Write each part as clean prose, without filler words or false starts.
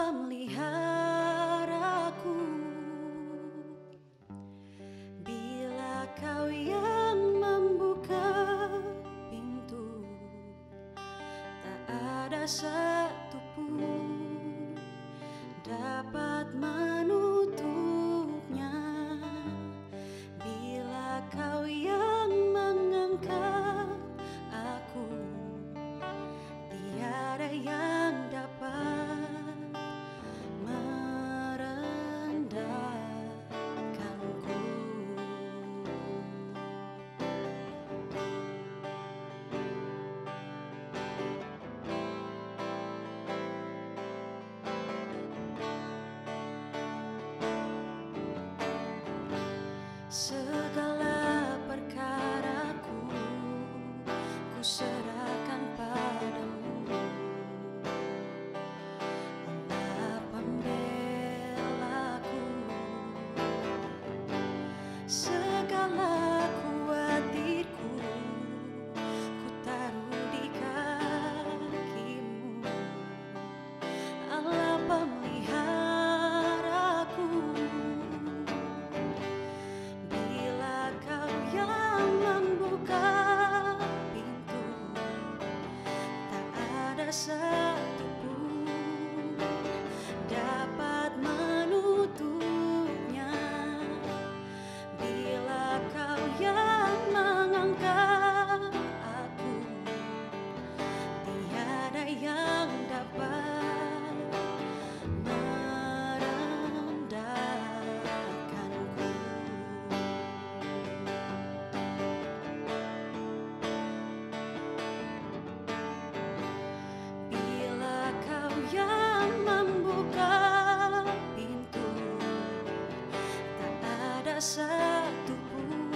pemeliharaku, bila Kau yang membuka pintu, tak ada satu pun dapat menutupnya. Bila Kau yang mengangkat aku, tiada yang dapat merendahkanku. Segala perkaraku ku serahkan padamu, Allah pembelaku. Segala kuatirku ku taruh di kakimu, Allah pemeliharaku. Bila Kau yang membuka pintu, tak ada satu pun dapat menutupnya. Bila Kau yang mengangkat aku, tiada yang dapat merendahkanku. Bila Kau yang membuka pintu, tak ada satu pun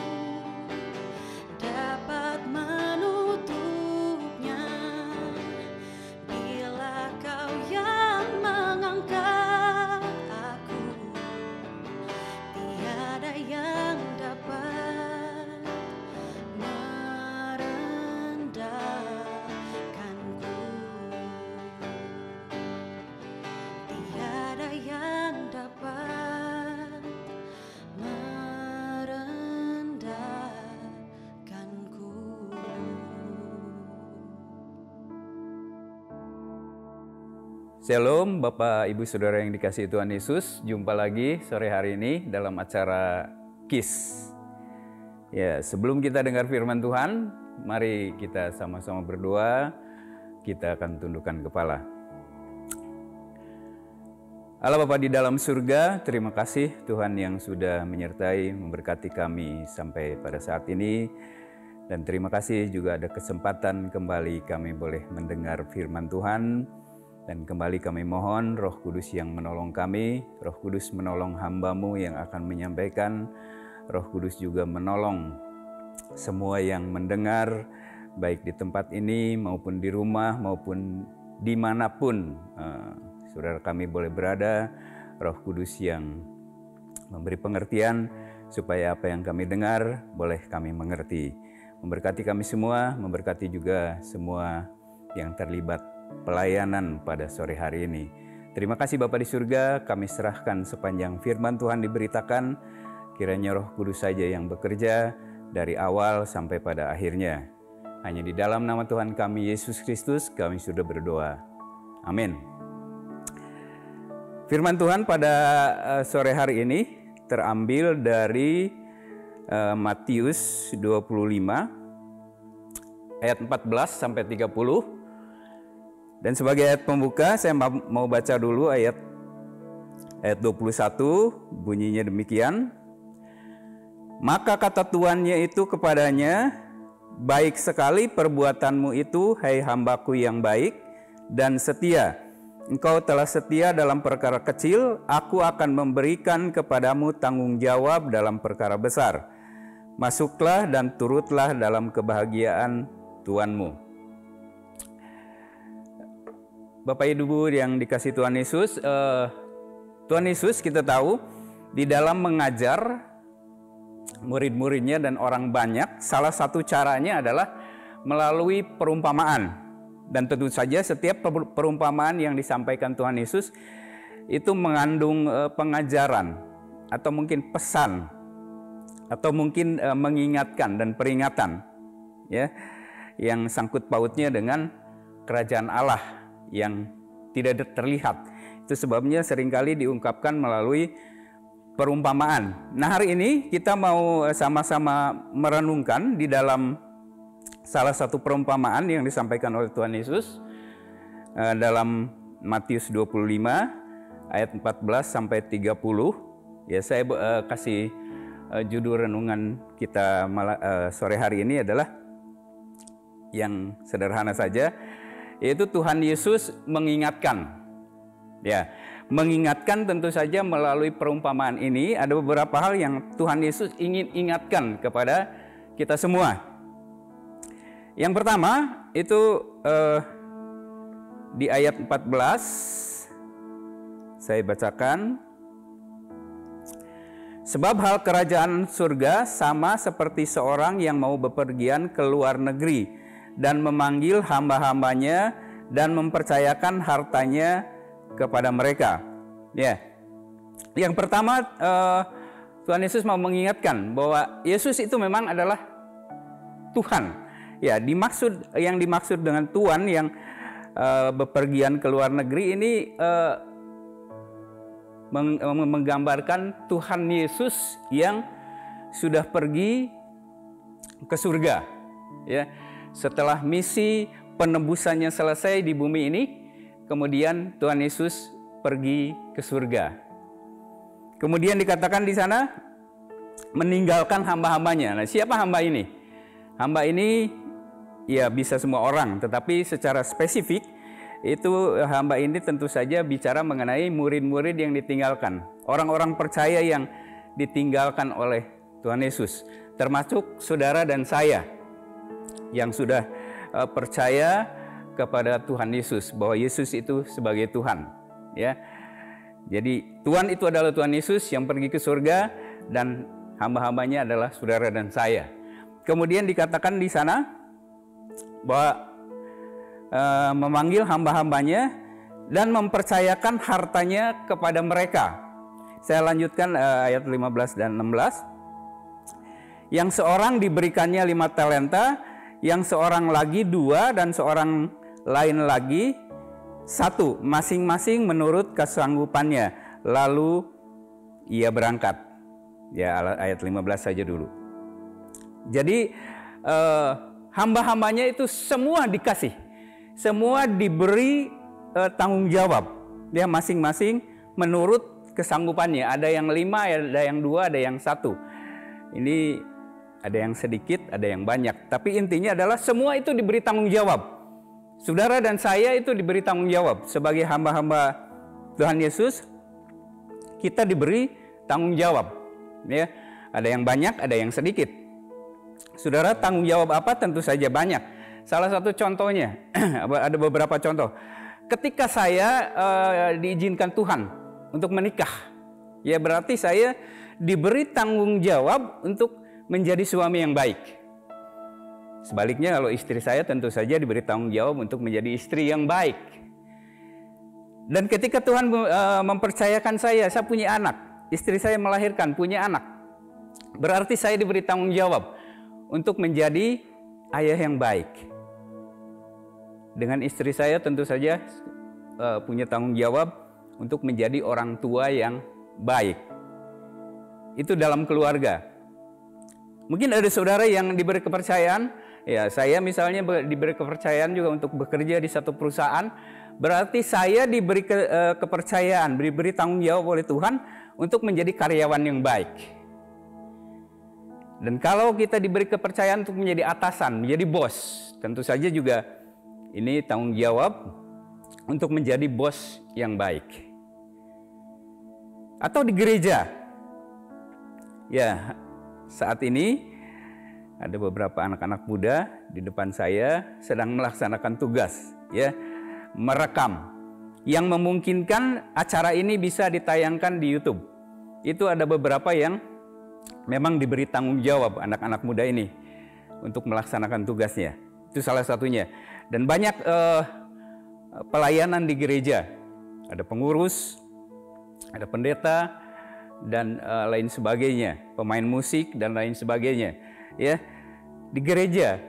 dapat menutupnya. Bila Kau yang mengangkat aku, tiada yang dapat merendahkanku. Tiada yang dapat merendahkanku. Shalom Bapak Ibu Saudara yang dikasihi Tuhan Yesus. Jumpa lagi sore hari ini dalam acara KIS. Ya, sebelum kita dengar firman Tuhan, mari kita sama-sama berdoa. Kita akan tundukkan kepala. Allah Bapa di dalam surga, terima kasih Tuhan yang sudah menyertai, memberkati kami sampai pada saat ini. Dan terima kasih juga ada kesempatan kembali kami boleh mendengar firman Tuhan. Dan kembali kami mohon Roh Kudus yang menolong kami, Roh Kudus menolong hamba-Mu yang akan menyampaikan, Roh Kudus juga menolong semua yang mendengar, baik di tempat ini maupun di rumah maupun dimanapun saudara kami boleh berada. Roh Kudus yang memberi pengertian supaya apa yang kami dengar boleh kami mengerti. Memberkati kami semua, memberkati juga semua yang terlibat pelayanan pada sore hari ini. Terima kasih Bapa di surga, kami serahkan sepanjang firman Tuhan diberitakan, kiranya Roh Kudus saja yang bekerja dari awal sampai pada akhirnya. Hanya di dalam nama Tuhan kami Yesus Kristus kami sudah berdoa. Amin. Firman Tuhan pada sore hari ini terambil dari Matius 25 ayat 14 sampai 30. Dan sebagai ayat pembuka saya mau baca dulu ayat 21, bunyinya demikian. Maka kata tuannya itu kepadanya, baik sekali perbuatanmu itu, hai hambaku yang baik dan setia. Engkau telah setia dalam perkara kecil, aku akan memberikan kepadamu tanggung jawab dalam perkara besar. Masuklah dan turutlah dalam kebahagiaan Tuanmu. Bapak Ibu yang dikasihi Tuhan Yesus, Tuhan Yesus kita tahu di dalam mengajar murid-muridnya dan orang banyak, salah satu caranya adalah melalui perumpamaan. Dan tentu saja setiap perumpamaan yang disampaikan Tuhan Yesus itu mengandung pengajaran atau mungkin pesan atau mungkin mengingatkan dan peringatan, ya, yang sangkut pautnya dengan kerajaan Allah yang tidak terlihat. Itu sebabnya seringkali diungkapkan melalui perumpamaan. Nah, hari ini kita mau sama-sama merenungkan di dalam salah satu perumpamaan yang disampaikan oleh Tuhan Yesus dalam Matius 25 ayat 14 sampai 30. Ya, saya kasih judul renungan kita sore hari ini adalah yang sederhana saja, yaitu Tuhan Yesus mengingatkan. Ya, mengingatkan tentu saja melalui perumpamaan ini ada beberapa hal yang Tuhan Yesus ingin ingatkan kepada kita semua. Yang pertama itu di ayat 14 saya bacakan. Sebab hal kerajaan surga sama seperti seorang yang mau bepergian ke luar negeri dan memanggil hamba-hambanya dan mempercayakan hartanya kepada mereka. Ya, yang pertama Tuhan Yesus mau mengingatkan bahwa Yesus itu memang adalah Tuhan. Ya, yang dimaksud dengan Tuhan yang bepergian ke luar negeri ini menggambarkan Tuhan Yesus yang sudah pergi ke surga. Ya, setelah misi penebusannya selesai di bumi ini, kemudian Tuhan Yesus pergi ke surga. Kemudian dikatakan di sana meninggalkan hamba-hambanya. Nah, siapa hamba ini? Hamba ini ya bisa semua orang, tetapi secara spesifik itu hamba ini tentu saja bicara mengenai murid-murid yang ditinggalkan, orang-orang percaya yang ditinggalkan oleh Tuhan Yesus, termasuk saudara dan saya yang sudah percaya kepada Tuhan Yesus, bahwa Yesus itu sebagai Tuhan. Ya, jadi Tuhan itu adalah Tuhan Yesus yang pergi ke surga dan hamba-hambanya adalah saudara dan saya. Kemudian dikatakan di sana bahwa memanggil hamba-hambanya dan mempercayakan hartanya kepada mereka. Saya lanjutkan ayat 15 dan 16. Yang seorang diberikannya 5 talenta, yang seorang lagi 2, dan seorang lain lagi 1, masing-masing menurut kesanggupannya. Lalu ia berangkat. Ya, ayat 15 saja dulu. Jadi hamba-hambanya itu semua dikasih, semua diberi tanggung jawab, ya, masing-masing menurut kesanggupannya. Ada yang 5, ada yang 2, ada yang 1. Ini ada yang sedikit, ada yang banyak. Tapi intinya adalah semua itu diberi tanggung jawab. Saudara dan saya itu diberi tanggung jawab sebagai hamba-hamba Tuhan Yesus. Kita diberi tanggung jawab, ya. Ada yang banyak, ada yang sedikit. Saudara, tanggung jawab apa? Tentu saja banyak. Salah satu contohnya, ada beberapa contoh. Ketika saya diizinkan Tuhan untuk menikah, ya berarti saya diberi tanggung jawab untuk menjadi suami yang baik. Sebaliknya kalau istri saya tentu saja diberi tanggung jawab untuk menjadi istri yang baik. Dan ketika Tuhan mempercayakan saya punya anak, istri saya melahirkan, punya anak, berarti saya diberi tanggung jawab untuk menjadi ayah yang baik. Dengan istri saya tentu saja punya tanggung jawab untuk menjadi orang tua yang baik. Itu dalam keluarga. Mungkin ada saudara yang diberi kepercayaan, ya saya misalnya diberi kepercayaan juga untuk bekerja di satu perusahaan, berarti saya diberi kepercayaan, diberi tanggung jawab oleh Tuhan untuk menjadi karyawan yang baik. Dan kalau kita diberi kepercayaan untuk menjadi atasan, menjadi bos, tentu saja juga ini tanggung jawab untuk menjadi bos yang baik. Atau di gereja, ya saat ini ada beberapa anak-anak muda di depan saya sedang melaksanakan tugas, ya, merekam, yang memungkinkan acara ini bisa ditayangkan di YouTube. Itu ada beberapa yang memang diberi tanggung jawab anak-anak muda ini untuk melaksanakan tugasnya. Itu salah satunya. Dan banyak pelayanan di gereja. Ada pengurus, ada pendeta dan lain sebagainya, pemain musik dan lain sebagainya. Ya, di gereja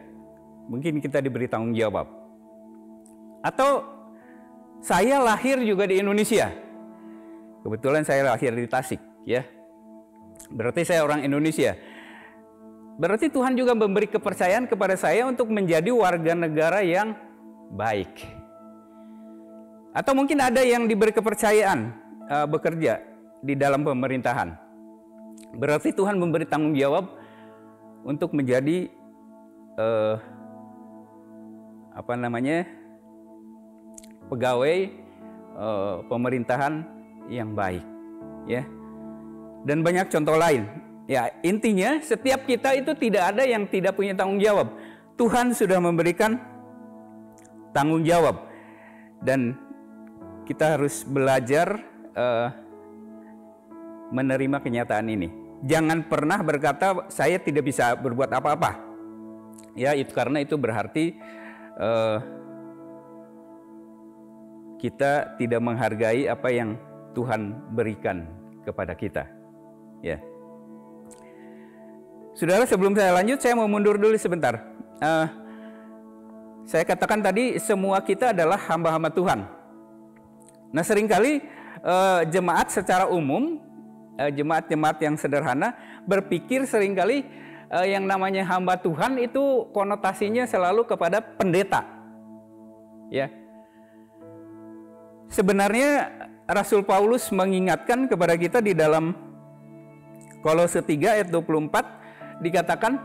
mungkin kita diberi tanggung jawab. Atau saya lahir juga di Indonesia. Kebetulan saya lahir di Tasik, ya. Berarti saya orang Indonesia. Berarti Tuhan juga memberi kepercayaan kepada saya untuk menjadi warga negara yang baik. Atau mungkin ada yang diberi kepercayaan bekerja di dalam pemerintahan. Berarti Tuhan memberi tanggung jawab untuk menjadi pegawai pemerintahan yang baik, ya. Dan banyak contoh lain. Ya, intinya setiap kita itu tidak ada yang tidak punya tanggung jawab. Tuhan sudah memberikan tanggung jawab dan kita harus belajar menerima kenyataan ini. Jangan pernah berkata saya tidak bisa berbuat apa-apa. Ya, itu karena itu berarti kita tidak menghargai apa yang Tuhan berikan kepada kita. Ya. Saudara, sebelum saya lanjut, saya mau mundur dulu sebentar. Saya katakan tadi semua kita adalah hamba-hamba Tuhan. Nah, seringkali jemaat secara umum, jemaat-jemaat yang sederhana berpikir seringkali yang namanya hamba Tuhan itu konotasinya selalu kepada pendeta. Ya. Sebenarnya Rasul Paulus mengingatkan kepada kita di dalam Kolose 3 ayat 24 dikatakan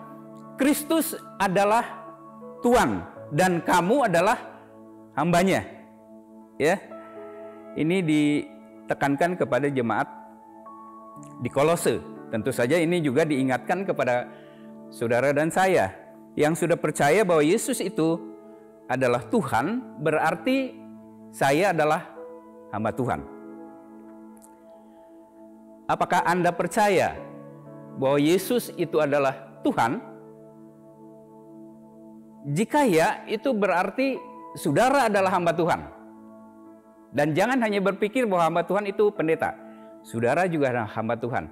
Kristus adalah Tuhan dan kamu adalah hambanya. Ya. Ini ditekankan kepada jemaat di Kolose. Tentu saja ini juga diingatkan kepada saudara dan saya yang sudah percaya bahwa Yesus itu adalah Tuhan, berarti saya adalah hamba Tuhan. Apakah Anda percaya bahwa Yesus itu adalah Tuhan? Jika ya, itu berarti saudara adalah hamba Tuhan. Dan jangan hanya berpikir bahwa hamba Tuhan itu pendeta. Saudara juga adalah hamba Tuhan.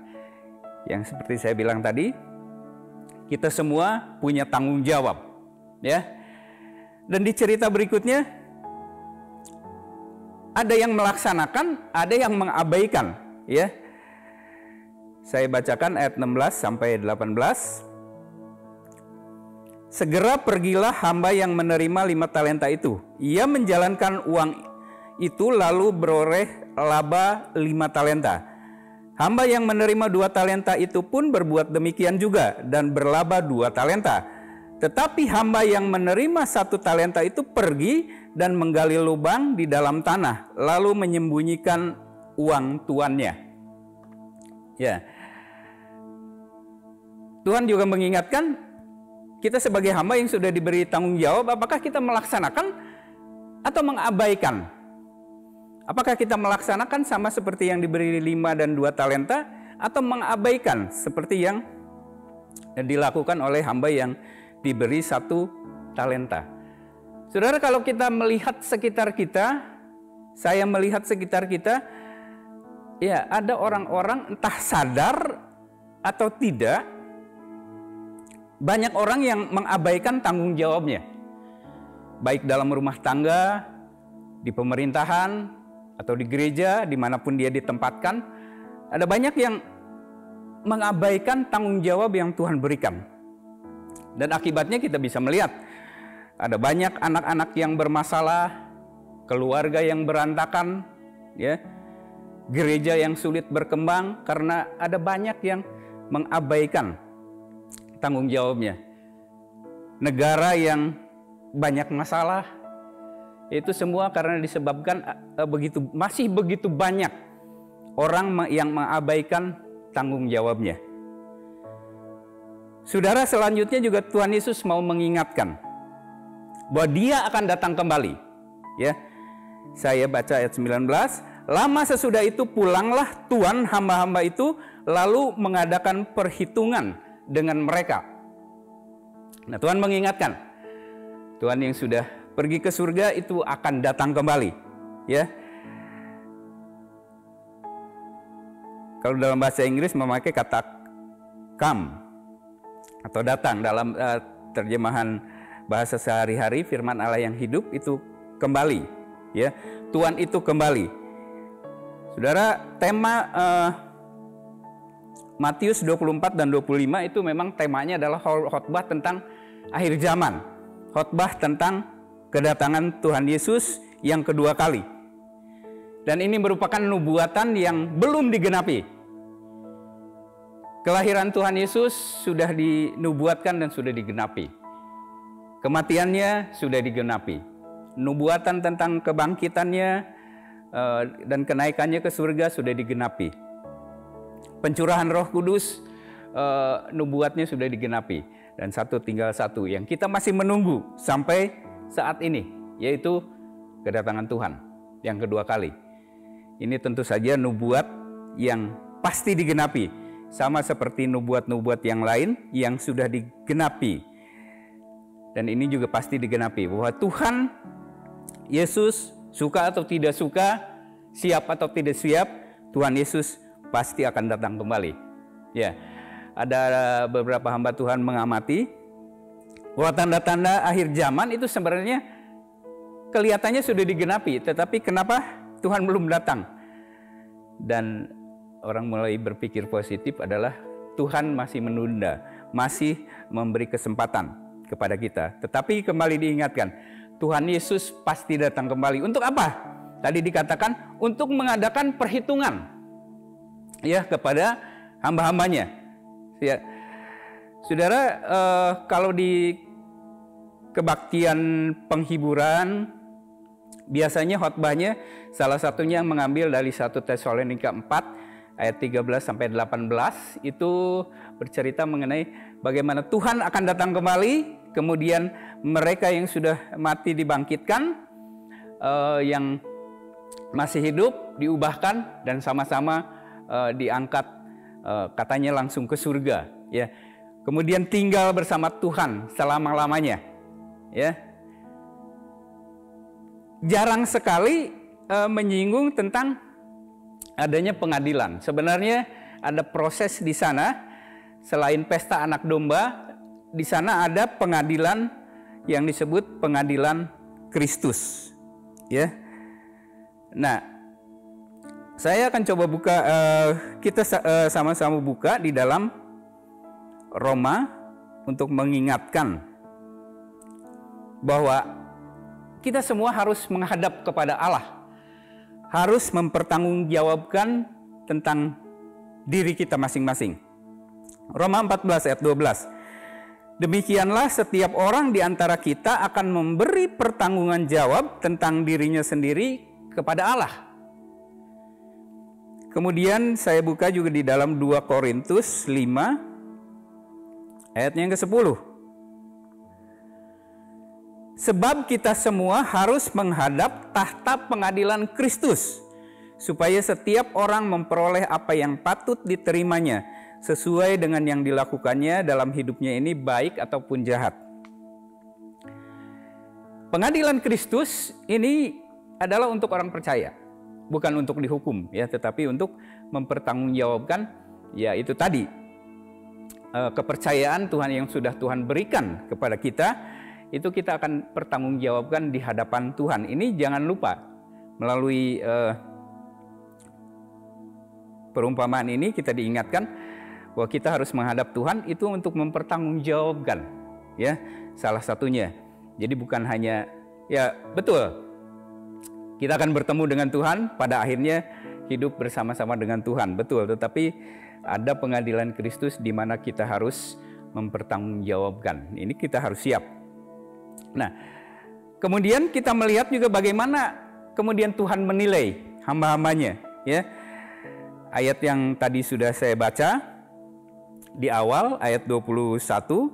Yang seperti saya bilang tadi, kita semua punya tanggung jawab, ya. Dan di cerita berikutnya ada yang melaksanakan, ada yang mengabaikan, ya. Saya bacakan ayat 16 sampai 18. Segera pergilah hamba yang menerima 5 talenta itu. Ia menjalankan uang itu lalu beroleh laba 5 talenta. Hamba yang menerima 2 talenta itu pun berbuat demikian juga dan berlaba 2 talenta. Tetapi hamba yang menerima 1 talenta itu pergi dan menggali lubang di dalam tanah, lalu menyembunyikan uang tuannya. Ya. Tuhan juga mengingatkan kita sebagai hamba yang sudah diberi tanggung jawab, apakah kita melaksanakan atau mengabaikan? Apakah kita melaksanakan sama seperti yang diberi 5 dan 2 talenta atau mengabaikan seperti yang dilakukan oleh hamba yang diberi 1 talenta? Saudara, kalau kita melihat sekitar kita, saya melihat sekitar kita, ya ada orang-orang entah sadar atau tidak, banyak orang yang mengabaikan tanggung jawabnya. Baik dalam rumah tangga, di pemerintahan, atau di gereja, dimanapun dia ditempatkan, ada banyak yang mengabaikan tanggung jawab yang Tuhan berikan. Dan akibatnya kita bisa melihat, ada banyak anak-anak yang bermasalah, keluarga yang berantakan, ya, gereja yang sulit berkembang karena ada banyak yang mengabaikan tanggung jawabnya. Negara yang banyak masalah, itu semua karena disebabkan masih begitu banyak orang yang mengabaikan tanggung jawabnya. Saudara, selanjutnya juga Tuhan Yesus mau mengingatkan bahwa Dia akan datang kembali. Ya, saya baca ayat 19. Lama sesudah itu pulanglah tuan hamba-hamba itu lalu mengadakan perhitungan dengan mereka. Nah, Tuhan mengingatkan, Tuhan yang sudah pergi ke surga itu akan datang kembali, ya. Kalau dalam bahasa Inggris memakai kata come atau datang. Dalam terjemahan bahasa sehari-hari, firman Allah yang hidup itu kembali, ya. Tuhan itu kembali. Saudara, tema Matius 24 dan 25 itu memang temanya adalah khotbah tentang akhir zaman. Khotbah tentang kedatangan Tuhan Yesus yang kedua kali. Dan ini merupakan nubuatan yang belum digenapi. Kelahiran Tuhan Yesus sudah dinubuatkan dan sudah digenapi. Kematiannya sudah digenapi. Nubuatan tentang kebangkitannya dan kenaikannya ke surga sudah digenapi. Pencurahan Roh Kudus, nubuatnya sudah digenapi. Dan tinggal satu yang kita masih menunggu sampai saat ini, yaitu kedatangan Tuhan yang kedua kali. Ini tentu saja nubuat yang pasti digenapi, sama seperti nubuat-nubuat yang lain yang sudah digenapi. Dan ini juga pasti digenapi, bahwa Tuhan Yesus, suka atau tidak suka, siap atau tidak siap, Tuhan Yesus pasti akan datang kembali. Ya, ada beberapa hamba Tuhan mengamati bahwa tanda-tanda akhir zaman itu sebenarnya kelihatannya sudah digenapi, tetapi kenapa Tuhan belum datang? Dan orang mulai berpikir positif adalah Tuhan masih menunda, masih memberi kesempatan kepada kita. Tetapi kembali diingatkan, Tuhan Yesus pasti datang kembali. Untuk apa? Tadi dikatakan untuk mengadakan perhitungan, ya, kepada hamba-hambanya. Ya. Saudara, kalau di kebaktian penghiburan, biasanya khotbahnya salah satunya mengambil dari 1 Tesalonika 4 ayat 13 sampai 18, itu bercerita mengenai bagaimana Tuhan akan datang kembali, kemudian mereka yang sudah mati dibangkitkan, yang masih hidup diubahkan dan sama-sama diangkat, katanya langsung ke surga, ya. Kemudian tinggal bersama Tuhan selama-lamanya, ya. Jarang sekali menyinggung tentang adanya pengadilan. Sebenarnya ada proses di sana, selain pesta anak domba, di sana ada pengadilan yang disebut pengadilan Kristus, ya. Nah, saya akan coba buka, kita sama-sama buka di dalam Roma untuk mengingatkan bahwa kita semua harus menghadap kepada Allah, harus mempertanggungjawabkan tentang diri kita masing-masing. Roma 14 ayat 12. Demikianlah setiap orang di antara kita akan memberi pertanggungan jawab tentang dirinya sendiri kepada Allah. Kemudian saya buka juga di dalam 2 Korintus 5 ayatnya yang ke-10. Sebab kita semua harus menghadap tahta pengadilan Kristus, supaya setiap orang memperoleh apa yang patut diterimanya, sesuai dengan yang dilakukannya dalam hidupnya ini, baik ataupun jahat. Pengadilan Kristus ini adalah untuk orang percaya, bukan untuk dihukum, ya, tetapi untuk mempertanggungjawabkan, ya itu tadi, kepercayaan Tuhan yang sudah Tuhan berikan kepada kita, itu kita akan pertanggungjawabkan di hadapan Tuhan. Ini jangan lupa, melalui perumpamaan ini kita diingatkan bahwa kita harus menghadap Tuhan itu untuk mempertanggungjawabkan, ya, salah satunya. Jadi bukan hanya, ya betul, kita akan bertemu dengan Tuhan, pada akhirnya hidup bersama-sama dengan Tuhan, betul, tetapi ada pengadilan Kristus di mana kita harus mempertanggungjawabkan. Ini kita harus siap. Nah, kemudian kita melihat juga bagaimana kemudian Tuhan menilai hamba-hambanya, ya. Ayat yang tadi sudah saya baca di awal, ayat 21,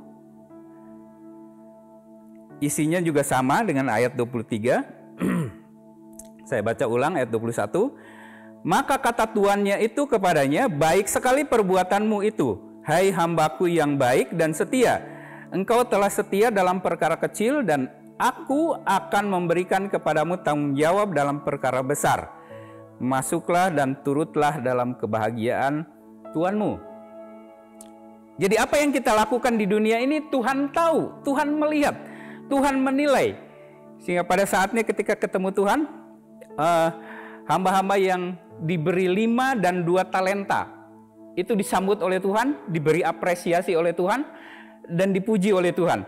isinya juga sama dengan ayat 23. Saya baca ulang ayat 21. Maka kata tuannya itu kepadanya, baik sekali perbuatanmu itu, hai hambaku yang baik dan setia. Engkau telah setia dalam perkara kecil, dan aku akan memberikan kepadamu tanggung jawab dalam perkara besar. masuklah dan turutlah dalam kebahagiaan Tuhanmu. Jadi apa yang kita lakukan di dunia ini Tuhan tahu, Tuhan melihat, Tuhan menilai. Sehingga pada saatnya ketika ketemu Tuhan, hamba-hamba yang diberi 5 dan 2 talenta itu disambut oleh Tuhan, diberi apresiasi oleh Tuhan, dan dipuji oleh Tuhan.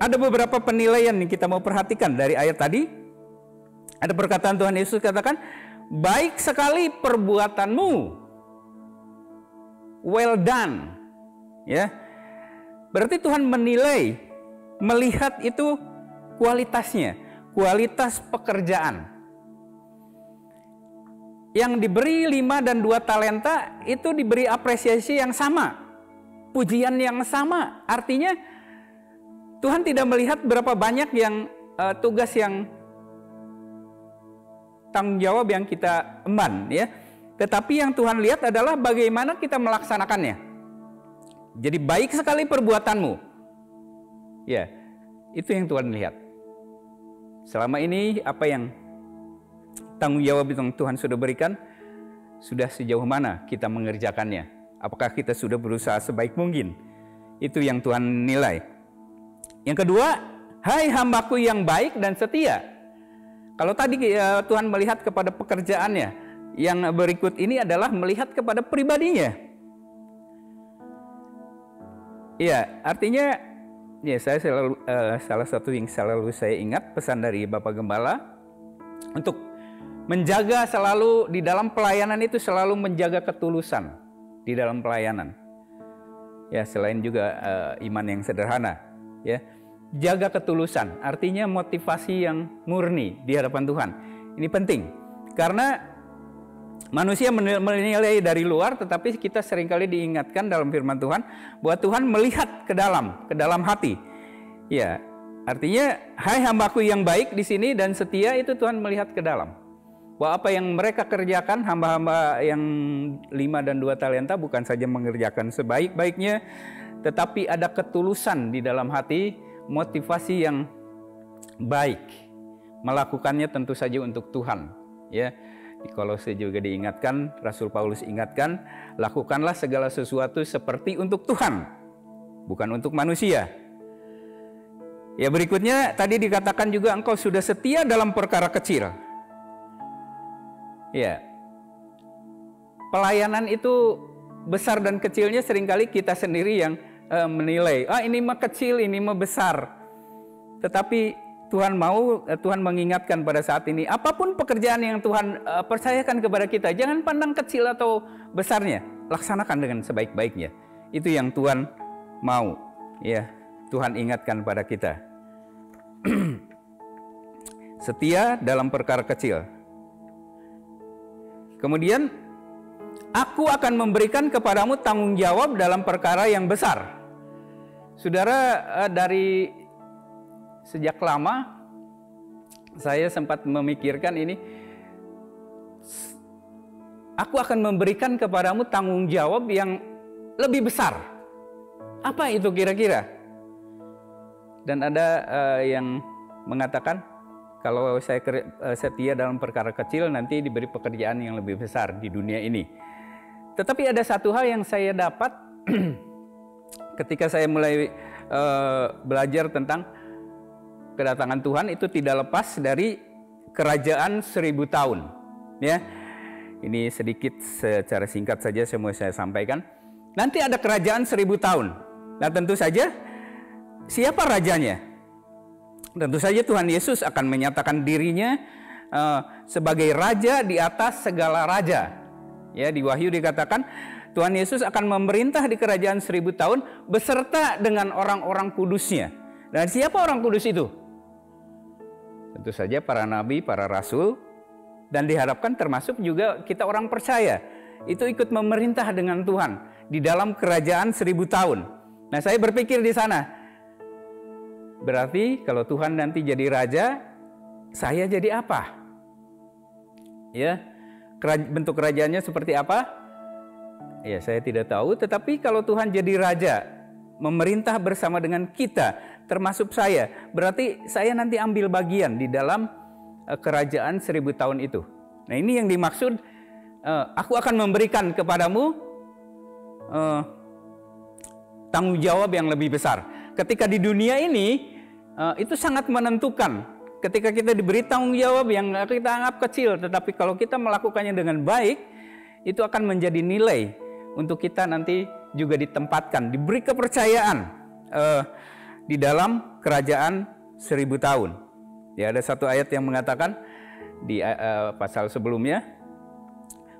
Ada beberapa penilaian yang kita mau perhatikan dari ayat tadi. Ada perkataan Tuhan Yesus katakan, baik sekali perbuatanmu, well done. Ya, berarti Tuhan menilai, melihat itu kualitasnya, kualitas pekerjaan. Yang diberi 5 dan 2 talenta itu diberi apresiasi yang sama, pujian yang sama. Artinya Tuhan tidak melihat berapa banyak yang tugas yang tanggung jawab yang kita emban, ya. Tetapi yang Tuhan lihat adalah bagaimana kita melaksanakannya. Jadi baik sekali perbuatanmu. Ya, itu yang Tuhan lihat. Selama ini apa yang tanggung jawab yang Tuhan sudah berikan, sudah sejauh mana kita mengerjakannya? Apakah kita sudah berusaha sebaik mungkin? Itu yang Tuhan nilai. Yang kedua, hai hambaku yang baik dan setia. Kalau tadi Tuhan melihat kepada pekerjaannya, yang berikut ini adalah melihat kepada pribadinya. Iya, artinya ya saya selalu salah satu yang selalu saya ingat pesan dari Bapak Gembala untuk menjaga selalu di dalam pelayanan itu selalu menjaga ketulusan di dalam pelayanan. Ya, selain juga iman yang sederhana, ya. Jaga ketulusan, artinya motivasi yang murni di hadapan Tuhan. Ini penting, karena manusia menilai dari luar, tetapi kita seringkali diingatkan dalam firman Tuhan bahwa Tuhan melihat ke dalam hati. Ya, artinya, hai hambaku yang baik di sini dan setia, itu Tuhan melihat ke dalam. Bahwa apa yang mereka kerjakan, hamba-hamba yang 5 dan 2 talenta bukan saja mengerjakan sebaik-baiknya, tetapi ada ketulusan di dalam hati, motivasi yang baik, melakukannya tentu saja untuk Tuhan. Ya, di Kolose juga diingatkan, Rasul Paulus ingatkan, lakukanlah segala sesuatu seperti untuk Tuhan, bukan untuk manusia. Ya, berikutnya tadi dikatakan juga engkau sudah setia dalam perkara kecil. Ya, pelayanan itu besar dan kecilnya seringkali kita sendiri yang menilai, ini mah kecil, ini mah besar. Tetapi Tuhan mengingatkan pada saat ini, apapun pekerjaan yang Tuhan percayakan kepada kita, jangan pandang kecil atau besarnya, laksanakan dengan sebaik-baiknya. Itu yang Tuhan mau, ya. Tuhan ingatkan pada kita. Setia dalam perkara kecil. Kemudian, aku akan memberikan kepadamu tanggung jawab dalam perkara yang besar. Saudara, dari sejak lama saya sempat memikirkan ini. Aku akan memberikan kepadamu tanggung jawab yang lebih besar. Apa itu kira-kira? Dan ada yang mengatakan, kalau saya setia dalam perkara kecil, nanti diberi pekerjaan yang lebih besar di dunia ini. Tetapi ada satu hal yang saya dapat ketika saya mulai belajar tentang kedatangan Tuhan, itu tidak lepas dari kerajaan 1000 tahun. Ya, ini sedikit secara singkat saja saya sampaikan. Nanti ada kerajaan 1000 tahun. Nah, tentu saja siapa rajanya? Tentu saja Tuhan Yesus akan menyatakan dirinya sebagai raja di atas segala raja. Ya, di Wahyu dikatakan Tuhan Yesus akan memerintah di kerajaan 1000 tahun beserta dengan orang-orang kudusnya. Dan siapa orang kudus itu? Tentu saja para nabi, para rasul, dan diharapkan termasuk juga kita orang percaya. Itu ikut memerintah dengan Tuhan di dalam kerajaan 1000 tahun. Nah, saya berpikir di sana, berarti kalau Tuhan nanti jadi raja, saya jadi apa? Ya, bentuk kerajaannya seperti apa? Ya, saya tidak tahu. Tetapi kalau Tuhan jadi raja, memerintah bersama dengan kita, termasuk saya, berarti saya nanti ambil bagian di dalam kerajaan 1000 tahun itu. Nah, ini yang dimaksud, aku akan memberikan kepadamu tanggung jawab yang lebih besar. Ketika di dunia ini, itu sangat menentukan. Ketika kita diberi tanggung jawab yang kita anggap kecil, tetapi kalau kita melakukannya dengan baik, itu akan menjadi nilai untuk kita nanti juga ditempatkan, diberi kepercayaan di dalam kerajaan 1000 tahun. Ya, ada satu ayat yang mengatakan di pasal sebelumnya,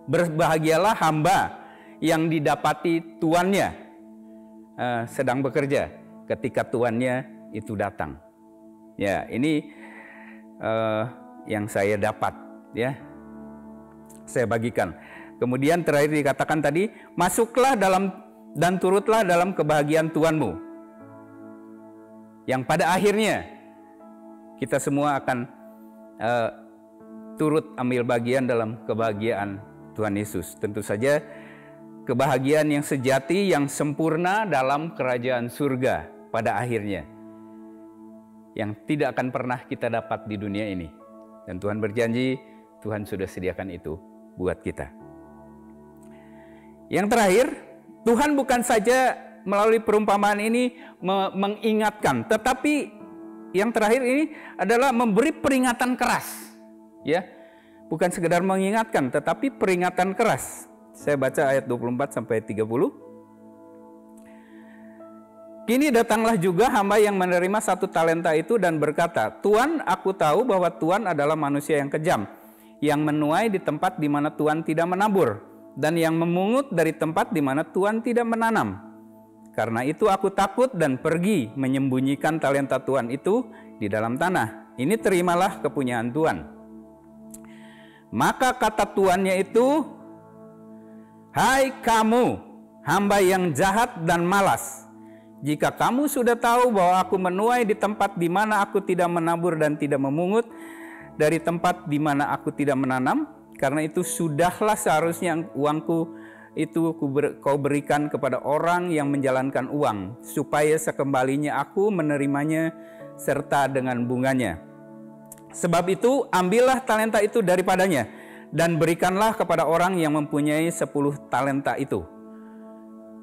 berbahagialah hamba yang didapati tuannya sedang bekerja ketika tuannya itu datang. Ya, ini yang saya dapat, ya, saya bagikan. Kemudian terakhir dikatakan tadi, masuklah dalam dan turutlah dalam kebahagiaan Tuhanmu, yang pada akhirnya kita semua akan turut ambil bagian dalam kebahagiaan Tuhan Yesus. Tentu saja kebahagiaan yang sejati, yang sempurna dalam kerajaan surga pada akhirnya, yang tidak akan pernah kita dapat di dunia ini. Dan Tuhan berjanji, Tuhan sudah sediakan itu buat kita. Yang terakhir, Tuhan bukan saja melalui perumpamaan ini mengingatkan, tetapi yang terakhir ini adalah memberi peringatan keras. Ya, bukan sekedar mengingatkan, tetapi peringatan keras. Saya baca ayat 24 sampai 30. Kini datanglah juga hamba yang menerima 1 talenta itu dan berkata, Tuan, aku tahu bahwa Tuan adalah manusia yang kejam, yang menuai di tempat di mana Tuan tidak menabur, dan yang memungut dari tempat di mana Tuan tidak menanam. Karena itu aku takut dan pergi menyembunyikan talenta Tuan itu di dalam tanah. Ini terimalah kepunyaan Tuan. Maka kata tuannya itu, hai kamu, hamba yang jahat dan malas. Jika kamu sudah tahu bahwa aku menuai di tempat di mana aku tidak menabur dan tidak memungut dari tempat di mana aku tidak menanam, karena itu sudahlah seharusnya uangku itu kau berikan kepada orang yang menjalankan uang, supaya sekembalinya aku menerimanya serta dengan bunganya. Sebab itu ambillah talenta itu daripadanya dan berikanlah kepada orang yang mempunyai 10 talenta itu.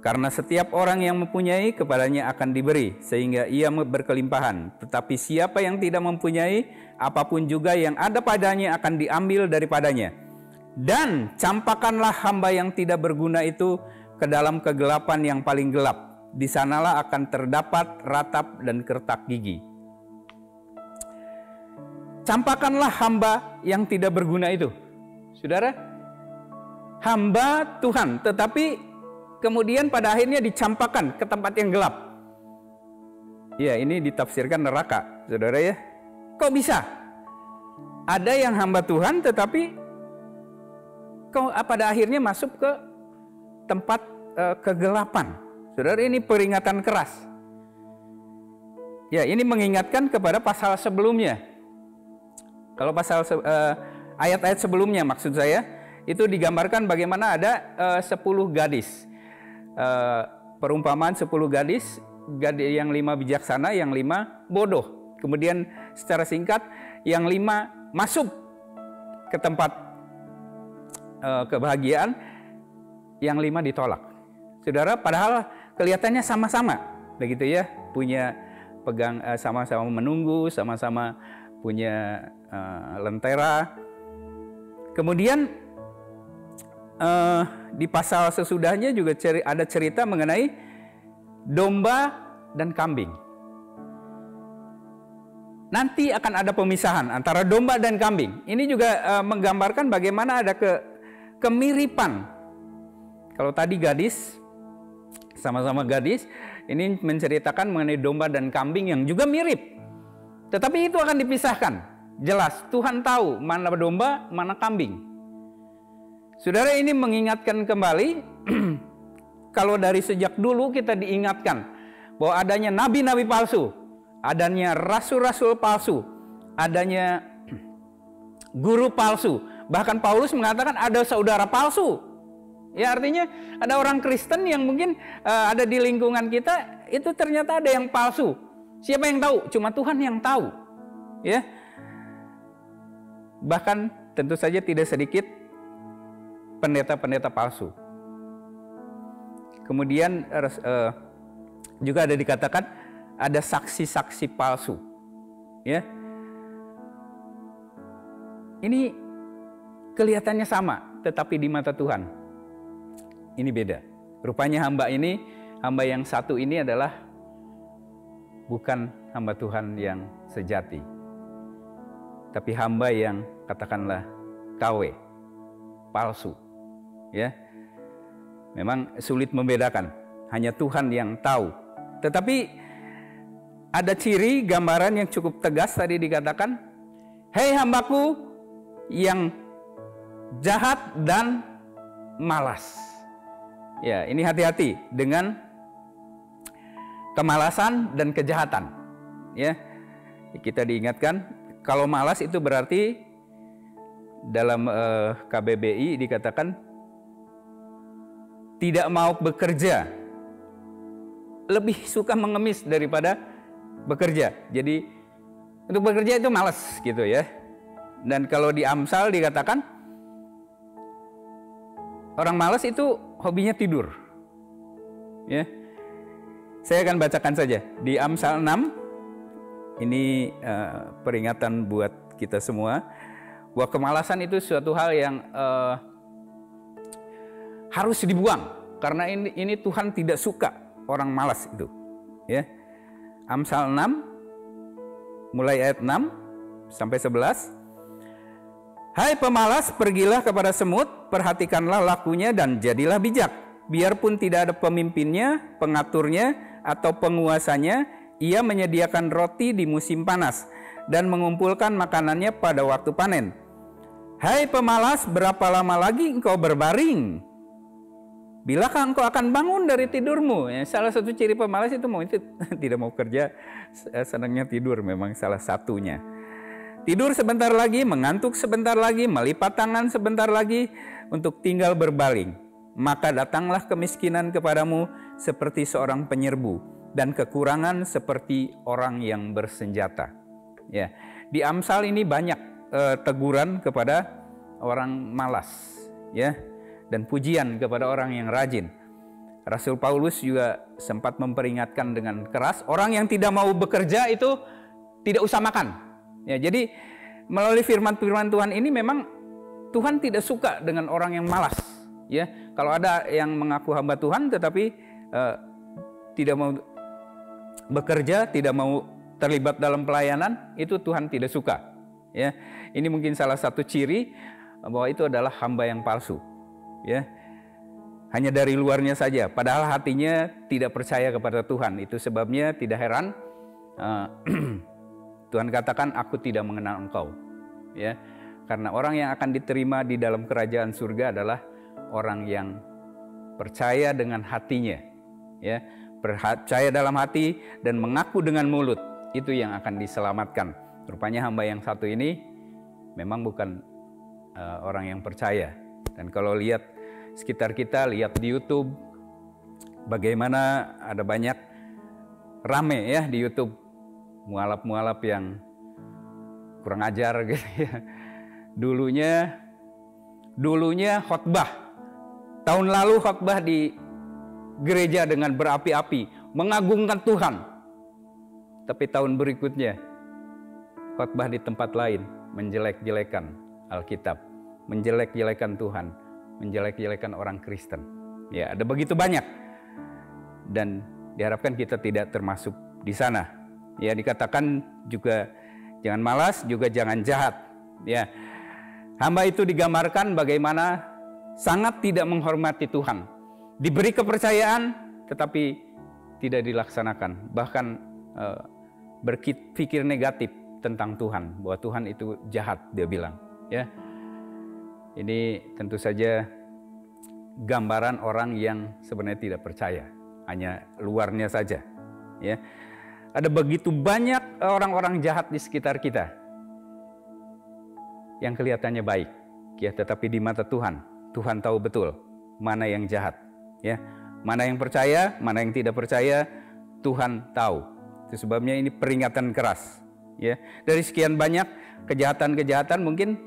Karena setiap orang yang mempunyai kepadanya akan diberi sehingga ia berkelimpahan. Tetapi siapa yang tidak mempunyai, apapun juga yang ada padanya akan diambil daripadanya. Dan campakkanlah hamba yang tidak berguna itu ke dalam kegelapan yang paling gelap. Di sanalah akan terdapat ratap dan kertak gigi. Campakkanlah hamba yang tidak berguna itu. Saudara, hamba Tuhan, tetapi kemudian pada akhirnya dicampakkan ke tempat yang gelap. Ya, ini ditafsirkan neraka, saudara ya. Kok bisa? Ada yang hamba Tuhan tetapi pada akhirnya masuk ke tempat kegelapan. Saudara, ini peringatan keras. Ya, ini mengingatkan kepada pasal sebelumnya. Kalau pasal ayat-ayat sebelumnya maksud saya, itu digambarkan bagaimana ada 10 gadis. Perumpamaan 10 gadis, yang 5 bijaksana, yang 5 bodoh. Kemudian secara singkat, yang 5 masuk ke tempat kebahagiaan, yang 5 ditolak. Saudara, padahal kelihatannya sama-sama, begitu ya, punya pegang, sama-sama menunggu, sama-sama punya lentera. Kemudian di pasal sesudahnya juga ada cerita mengenai domba dan kambing. Nanti akan ada pemisahan antara domba dan kambing. Ini juga menggambarkan bagaimana ada kemiripan. Kalau tadi gadis, sama-sama gadis, ini menceritakan mengenai domba dan kambing yang juga mirip. Tetapi itu akan dipisahkan. Jelas, Tuhan tahu mana domba, mana kambing. Saudara, ini mengingatkan kembali, kalau dari sejak dulu kita diingatkan bahwa adanya nabi-nabi palsu, adanya rasul-rasul palsu, adanya guru palsu. Bahkan Paulus mengatakan ada saudara palsu. Ya, artinya ada orang Kristen yang mungkin ada di lingkungan kita, itu ternyata ada yang palsu. Siapa yang tahu? Cuma Tuhan yang tahu. Ya. Bahkan tentu saja tidak sedikit pendeta-pendeta palsu. Kemudian juga ada dikatakan ada saksi-saksi palsu. Ya. Ini kelihatannya sama, tetapi di mata Tuhan ini beda. Rupanya hamba yang satu ini adalah bukan hamba Tuhan yang sejati, tapi hamba yang katakanlah KW, palsu. Ya, memang sulit membedakan. Hanya Tuhan yang tahu. Tetapi ada ciri gambaran yang cukup tegas tadi dikatakan, hei hambaku yang jahat dan malas. Ya, ini hati-hati dengan kemalasan dan kejahatan. Ya, kita diingatkan kalau malas itu berarti dalam KBBI dikatakan tidak mau bekerja, lebih suka mengemis daripada bekerja. Jadi untuk bekerja itu malas gitu ya. Dan kalau di Amsal dikatakan orang malas itu hobinya tidur. Ya. Saya akan bacakan saja di Amsal 6. Ini peringatan buat kita semua bahwa kemalasan itu suatu hal yang harus dibuang karena ini Tuhan tidak suka orang malas itu. Ya. Amsal 6 mulai ayat 6 sampai 11. Hai pemalas, pergilah kepada semut, perhatikanlah lakunya dan jadilah bijak. Biarpun tidak ada pemimpinnya, pengaturnya, atau penguasanya, ia menyediakan roti di musim panas dan mengumpulkan makanannya pada waktu panen. Hai pemalas, berapa lama lagi engkau berbaring? Bilakah engkau akan bangun dari tidurmu? Ya, salah satu ciri pemalas itu tidak mau kerja, senangnya tidur, memang salah satunya. Tidur sebentar lagi, mengantuk sebentar lagi, melipat tangan sebentar lagi untuk tinggal berbaling. Maka datanglah kemiskinan kepadamu seperti seorang penyerbu dan kekurangan seperti orang yang bersenjata. Ya, di Amsal ini banyak teguran kepada orang malas, ya, dan pujian kepada orang yang rajin. Rasul Paulus juga sempat memperingatkan dengan keras, orang yang tidak mau bekerja itu tidak usah makan. Ya, jadi melalui firman-firman Tuhan ini memang Tuhan tidak suka dengan orang yang malas. Ya, kalau ada yang mengaku hamba Tuhan tetapi tidak mau bekerja, tidak mau terlibat dalam pelayanan, itu Tuhan tidak suka. Ya, ini mungkin salah satu ciri bahwa itu adalah hamba yang palsu. Ya, hanya dari luarnya saja, padahal hatinya tidak percaya kepada Tuhan. Itu sebabnya tidak heran Tuhan katakan, aku tidak mengenal engkau. Ya, karena orang yang akan diterima di dalam kerajaan surga adalah orang yang percaya dengan hatinya, ya, percaya dalam hati dan mengaku dengan mulut, itu yang akan diselamatkan. Rupanya hamba yang satu ini memang bukan orang yang percaya. Dan kalau lihat sekitar kita, lihat di YouTube, bagaimana ada banyak rame ya di YouTube, mualaf-mualaf yang kurang ajar gitu ya. Dulunya khotbah. Tahun lalu khotbah di gereja dengan berapi-api, mengagungkan Tuhan. Tapi tahun berikutnya khotbah di tempat lain, menjelek-jelekan Alkitab, menjelek-jelekan Tuhan, menjelek-jelekan orang Kristen. Ya, ada begitu banyak. Dan diharapkan kita tidak termasuk di sana. Ya, dikatakan juga jangan malas, juga jangan jahat. Ya, hamba itu digambarkan bagaimana sangat tidak menghormati Tuhan. Diberi kepercayaan tetapi tidak dilaksanakan. Bahkan berpikir negatif tentang Tuhan, bahwa Tuhan itu jahat, dia bilang. Ya, ini tentu saja gambaran orang yang sebenarnya tidak percaya, hanya luarnya saja. Ya, ada begitu banyak orang-orang jahat di sekitar kita yang kelihatannya baik, ya, tetapi di mata Tuhan, Tuhan tahu betul mana yang jahat, ya, mana yang percaya, mana yang tidak percaya, Tuhan tahu. Itu sebabnya ini peringatan keras, ya. Dari sekian banyak kejahatan-kejahatan mungkin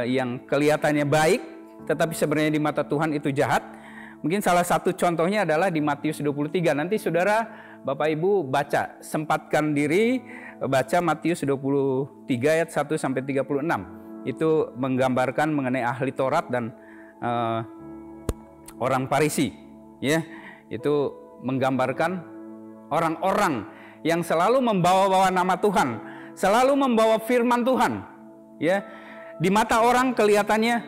yang kelihatannya baik, tetapi sebenarnya di mata Tuhan itu jahat. Mungkin salah satu contohnya adalah di Matius 23. Nanti saudara, Bapak Ibu baca, sempatkan diri baca Matius 23 ayat 1 sampai 36. Itu menggambarkan mengenai ahli Taurat dan orang Farisi, ya. Itu menggambarkan orang-orang yang selalu membawa-bawa nama Tuhan, selalu membawa firman Tuhan, ya. Di mata orang kelihatannya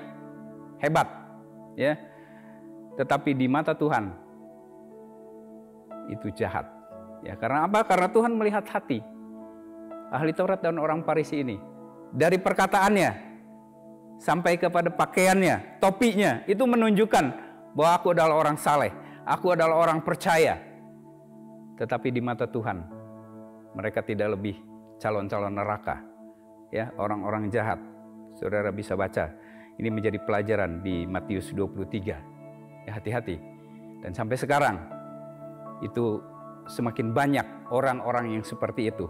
hebat, ya. Tetapi di mata Tuhan itu jahat. Ya, karena apa? Karena Tuhan melihat hati ahli Taurat dan orang Farisi ini. Dari perkataannya sampai kepada pakaiannya, topinya, itu menunjukkan bahwa aku adalah orang saleh, aku adalah orang percaya. Tetapi di mata Tuhan mereka tidak lebih calon-calon neraka, ya, orang-orang jahat. Saudara bisa baca. Ini menjadi pelajaran di Matius 23. Ya, hati-hati. Dan sampai sekarang itu semakin banyak orang-orang yang seperti itu.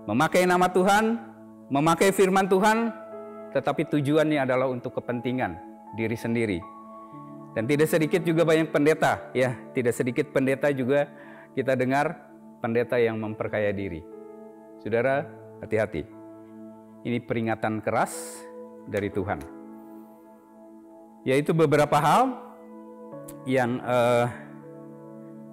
Memakai nama Tuhan, memakai firman Tuhan, tetapi tujuannya adalah untuk kepentingan diri sendiri. Dan tidak sedikit juga banyak pendeta, ya, tidak sedikit pendeta juga kita dengar pendeta yang memperkaya diri. Saudara, hati-hati. Ini peringatan keras dari Tuhan. Yaitu beberapa hal yang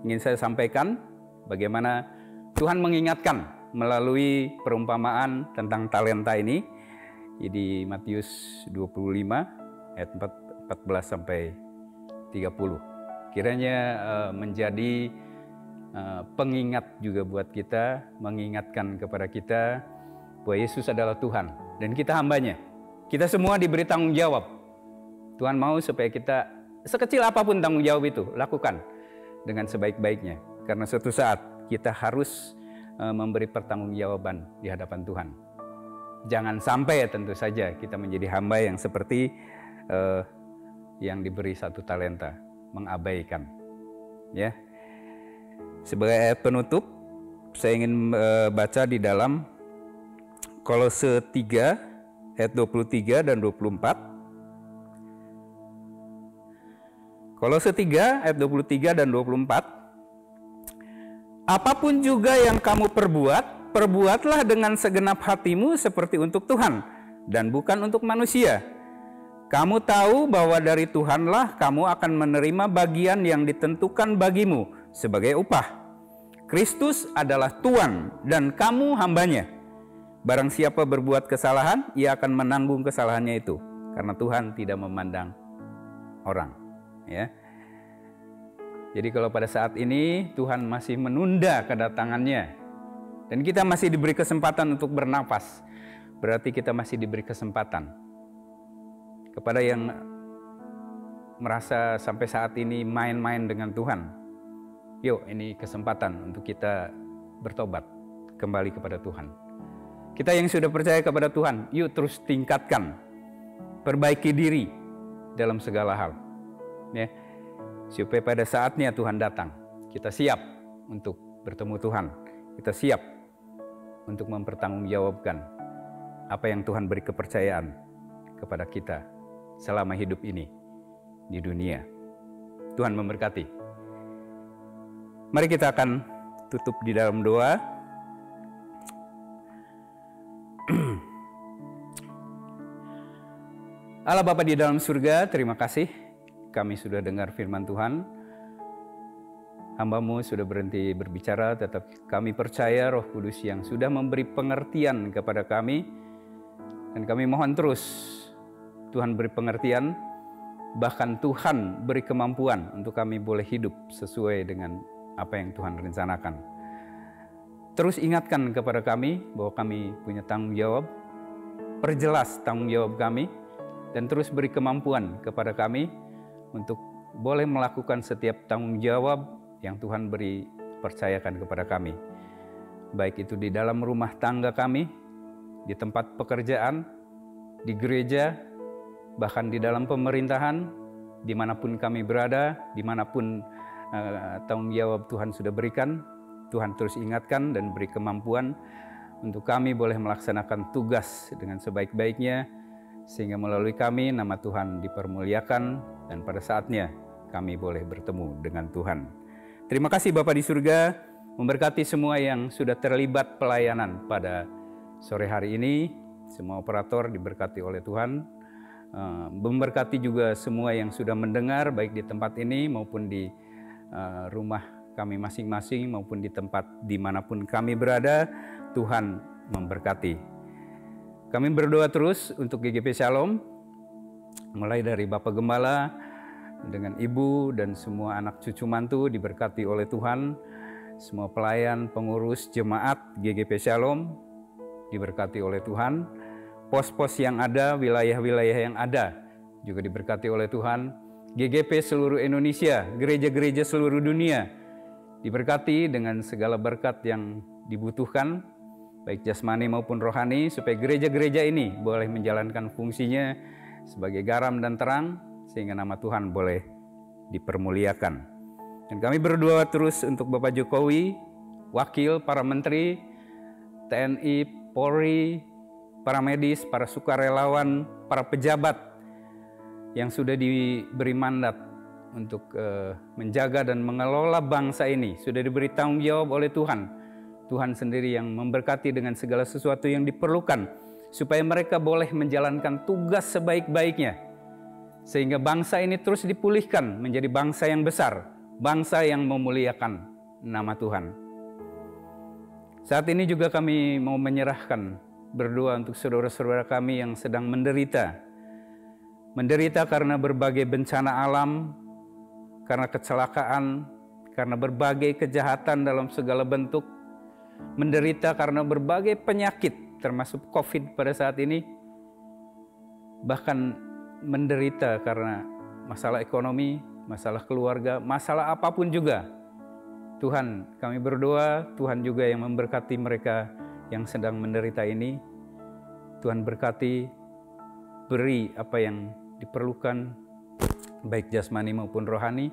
ingin saya sampaikan, bagaimana Tuhan mengingatkan melalui perumpamaan tentang talenta ini di Matius 25 ayat 14 sampai 30. Kiranya menjadi pengingat juga buat kita, mengingatkan kepada kita bahwa Yesus adalah Tuhan dan kita hambanya. Kita semua diberi tanggung jawab. Tuhan mau supaya kita sekecil apapun tanggung jawab itu, lakukan dengan sebaik-baiknya. Karena suatu saat kita harus memberi pertanggungjawaban di hadapan Tuhan. Jangan sampai tentu saja kita menjadi hamba yang seperti yang diberi 1 talenta, mengabaikan. Ya. Sebagai ayat penutup, saya ingin baca di dalam Kolose 3 ayat 23 dan 24. Kolose 3 ayat 23 dan 24. Apapun juga yang kamu perbuat, perbuatlah dengan segenap hatimu seperti untuk Tuhan dan bukan untuk manusia. Kamu tahu bahwa dari Tuhanlah kamu akan menerima bagian yang ditentukan bagimu sebagai upah. Kristus adalah Tuhan dan kamu hambanya. Barang siapa berbuat kesalahan, ia akan menanggung kesalahannya itu, karena Tuhan tidak memandang orang. Ya. Jadi kalau pada saat ini Tuhan masih menunda kedatangannya dan kita masih diberi kesempatan untuk bernapas, berarti kita masih diberi kesempatan. Kepada yang merasa sampai saat ini main-main dengan Tuhan, yuk, ini kesempatan untuk kita bertobat kembali kepada Tuhan. Kita yang sudah percaya kepada Tuhan, yuk terus tingkatkan, perbaiki diri dalam segala hal. Ya, supaya pada saatnya Tuhan datang, kita siap untuk bertemu Tuhan. Kita siap untuk mempertanggungjawabkan apa yang Tuhan beri kepercayaan kepada kita selama hidup ini di dunia. Tuhan memberkati. Mari kita akan tutup di dalam doa. Allah Bapa di dalam surga, terima kasih kami sudah dengar firman Tuhan. Hamba-Mu sudah berhenti berbicara, tetapi kami percaya Roh Kudus yang sudah memberi pengertian kepada kami. Dan kami mohon terus Tuhan beri pengertian, bahkan Tuhan beri kemampuan untuk kami boleh hidup sesuai dengan apa yang Tuhan rencanakan. Terus ingatkan kepada kami bahwa kami punya tanggung jawab, perjelas tanggung jawab kami, dan terus beri kemampuan kepada kami untuk boleh melakukan setiap tanggung jawab yang Tuhan beri percayakan kepada kami. Baik itu di dalam rumah tangga kami, di tempat pekerjaan, di gereja, bahkan di dalam pemerintahan, dimanapun kami berada, dimanapun tanggung jawab Tuhan sudah berikan, Tuhan terus ingatkan dan beri kemampuan untuk kami boleh melaksanakan tugas dengan sebaik-baiknya, sehingga melalui kami nama Tuhan dipermuliakan dan pada saatnya kami boleh bertemu dengan Tuhan. Terima kasih Bapa di surga, memberkati semua yang sudah terlibat pelayanan pada sore hari ini. Semua operator diberkati oleh Tuhan, memberkati juga semua yang sudah mendengar baik di tempat ini maupun di rumah kami masing-masing maupun di tempat dimanapun kami berada. Tuhan memberkati. Kami berdoa terus untuk GGP Shalom, mulai dari Bapak Gembala dengan Ibu dan semua anak cucu mantu diberkati oleh Tuhan. Semua pelayan, pengurus, jemaat GGP Shalom diberkati oleh Tuhan. Pos-pos yang ada, wilayah-wilayah yang ada juga diberkati oleh Tuhan. GGP seluruh Indonesia, gereja-gereja seluruh dunia diberkati dengan segala berkat yang dibutuhkan, baik jasmani maupun rohani, supaya gereja-gereja ini boleh menjalankan fungsinya sebagai garam dan terang, sehingga nama Tuhan boleh dipermuliakan. Dan kami berdoa terus untuk Bapak Jokowi, wakil, para menteri, TNI, Polri, para medis, para sukarelawan, para pejabat yang sudah diberi mandat untuk menjaga dan mengelola bangsa ini, sudah diberi tanggung jawab oleh Tuhan. Tuhan sendiri yang memberkati dengan segala sesuatu yang diperlukan, supaya mereka boleh menjalankan tugas sebaik-baiknya, sehingga bangsa ini terus dipulihkan menjadi bangsa yang besar, bangsa yang memuliakan nama Tuhan. Saat ini juga kami mau menyerahkan berdoa untuk saudara-saudara kami yang sedang menderita karena berbagai bencana alam, karena kecelakaan, karena berbagai kejahatan dalam segala bentuk, menderita karena berbagai penyakit termasuk COVID pada saat ini, bahkan menderita karena masalah ekonomi, masalah keluarga, masalah apapun juga. Tuhan, kami berdoa, Tuhan juga yang memberkati mereka yang sedang menderita ini. Tuhan berkati, beri apa yang diperlukan, baik jasmani maupun rohani,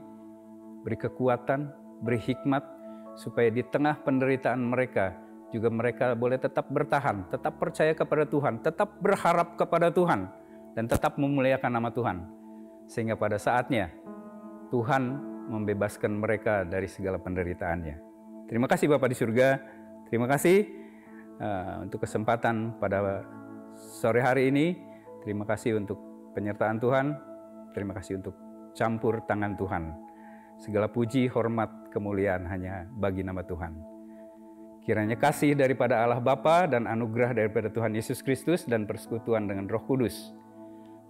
beri kekuatan, beri hikmat, supaya di tengah penderitaan mereka, juga mereka boleh tetap bertahan, tetap percaya kepada Tuhan, tetap berharap kepada Tuhan, dan tetap memuliakan nama Tuhan. Sehingga pada saatnya, Tuhan membebaskan mereka dari segala penderitaannya. Terima kasih Bapa di surga, terima kasih untuk kesempatan pada sore hari ini. Terima kasih untuk penyertaan Tuhan, terima kasih untuk campur tangan Tuhan. Segala puji, hormat, kemuliaan hanya bagi nama Tuhan. Kiranya kasih daripada Allah Bapa dan anugerah daripada Tuhan Yesus Kristus dan persekutuan dengan Roh Kudus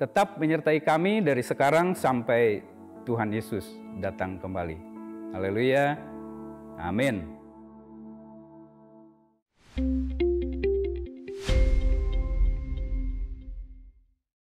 tetap menyertai kami dari sekarang sampai Tuhan Yesus datang kembali. Haleluya. Amin.